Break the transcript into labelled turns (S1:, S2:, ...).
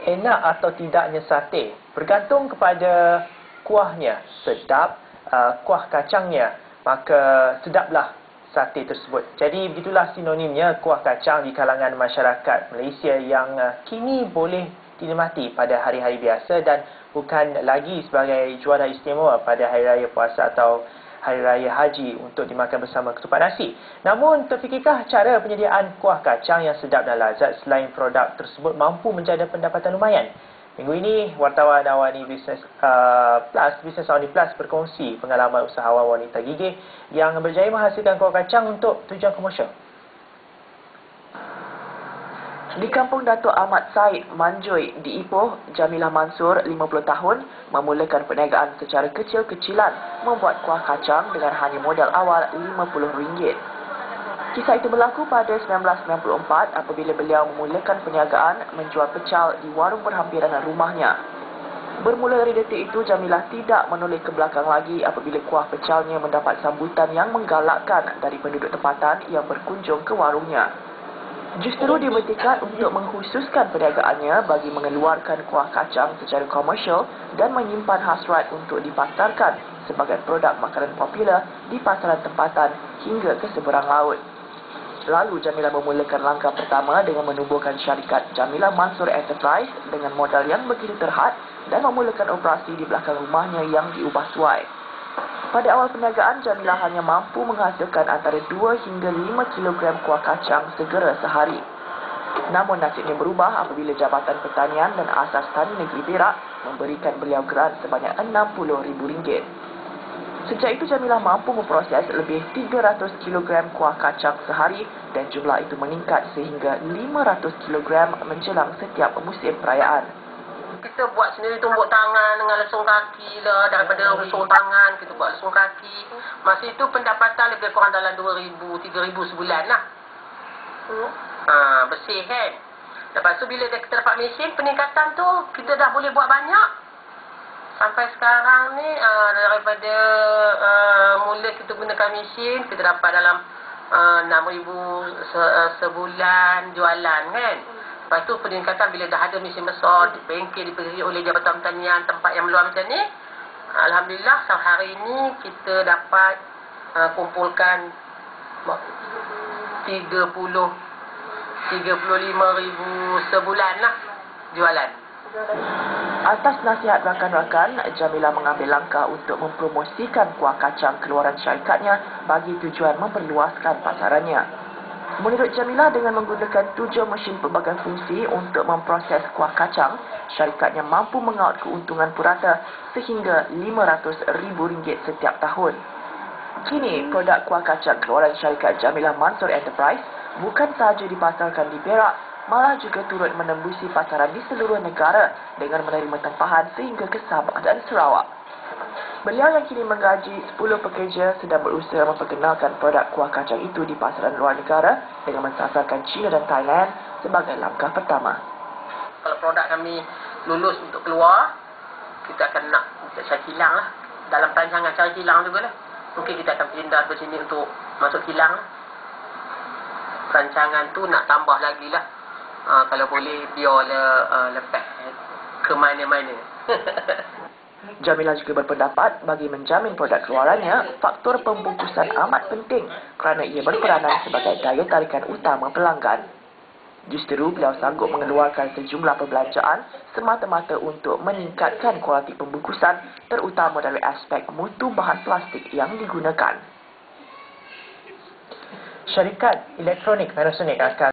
S1: Enak atau tidaknya sate bergantung kepada kuahnya. Sedap kuah kacangnya, maka sedaplah sate tersebut. Jadi begitulah sinonimnya kuah kacang di kalangan masyarakat Malaysia yang kini boleh dinikmati pada hari-hari biasa dan bukan lagi sebagai juara istimewa pada hari raya puasa atau hari raya haji untuk dimakan bersama ketupat nasi. Namun, terfikirkah cara penyediaan kuah kacang yang sedap dan lazat selain produk tersebut mampu menjana pendapatan lumayan? Minggu ini, wartawan Awani Business Awani Plus berkongsi pengalaman usahawan wanita gigih yang berjaya menghasilkan kuah kacang untuk tujuan komersial.
S2: Di kampung Datuk Ahmad Said, Manjoi, di Ipoh, Jamilah Mansur, 50 tahun, memulakan perniagaan secara kecil-kecilan membuat kuah kacang dengan hanya modal awal RM50. Kisah itu berlaku pada 1994 apabila beliau memulakan perniagaan menjual pecal di warung berhampiran rumahnya. Bermula dari detik itu, Jamilah tidak menoleh ke belakang lagi apabila kuah pecalnya mendapat sambutan yang menggalakkan dari penduduk tempatan yang berkunjung ke warungnya. Justru dia bertekad untuk mengkhususkan perniagaannya bagi mengeluarkan kuah kacang secara komersial dan menyimpan hasrat untuk dipasarkan sebagai produk makanan popular di pasaran tempatan hingga ke seberang laut. Lalu Jamilah memulakan langkah pertama dengan menubuhkan syarikat Jamilah Mansur Enterprise dengan modal yang begitu terhad dan memulakan operasi di belakang rumahnya yang diubah suai. Pada awal perniagaan, Jamilah hanya mampu menghasilkan antara 2 hingga 5 kilogram kuah kacang segera sehari. Namun nasibnya berubah apabila Jabatan Pertanian dan Asas Tani Negeri Perak memberikan beliau grant sebanyak RM60,000. Sejak itu Jamilah mampu memproses lebih 300 kilogram kuah kacang sehari dan jumlah itu meningkat sehingga 500 kilogram menjelang setiap musim perayaan.
S3: Kita buat sendiri tumbuk tangan dengan lesung kaki lah, daripada lesung tangan kita buat lesung kaki. Masa itu pendapatan lebih kurang dalam 2,000, 3,000 sebulan lah. Bersih kan. Lepas tu bila kita dapat mesin, peningkatan tu kita dah boleh buat banyak. Sampai sekarang ni daripada mula kita gunakan mesin, kita dapat dalam 6,000 sebulan jualan kan. Lepas tu peningkatan bila dah ada mesin besar, bengkel diberi oleh Jabatan Pertanian, tempat yang meluar macam ni. Alhamdulillah hari ini kita dapat kumpulkan 35,000 sebulan lah jualan.
S2: Atas nasihat rakan-rakan, Jamilah mengambil langkah untuk mempromosikan kuah kacang keluaran syarikatnya bagi tujuan memperluaskan pasarannya. Menurut Jamilah, dengan menggunakan 7 mesin pelbagai fungsi untuk memproses kuah kacang, syarikatnya mampu mengaut keuntungan purata sehingga RM500,000 setiap tahun. Kini, produk kuah kacang keluaran syarikat Jamilah Mansur Enterprise bukan sahaja dipasarkan di Perak, malah juga turut menembusi pasaran di seluruh negara dengan menerima tempahan sehingga ke Sabah dan Sarawak. Beliau yang kini menggaji 10 pekerja sedang berusaha memperkenalkan produk kuah kacang itu di pasaran luar negara dengan mensasarkan China dan Thailand sebagai langkah pertama.
S3: Kalau produk kami lulus untuk keluar, kita akan nak cari kilang lah. Dalam perancangan cari kilang juga lah. Mungkin kita akan pindah ke sini untuk masuk kilang lah. Perancangan tu nak tambah lagi lah. Kalau boleh biar lepas ke mana-mana.
S2: Jamilah juga berpendapat bagi menjamin produk keluarannya, faktor pembungkusan amat penting kerana ia berperanan sebagai daya tarikan utama pelanggan. Justru beliau sanggup mengeluarkan sejumlah perbelanjaan semata-mata untuk meningkatkan kualiti pembungkusan terutama dari aspek mutu bahan plastik yang digunakan.
S1: Syarikat elektronik Panasonic akan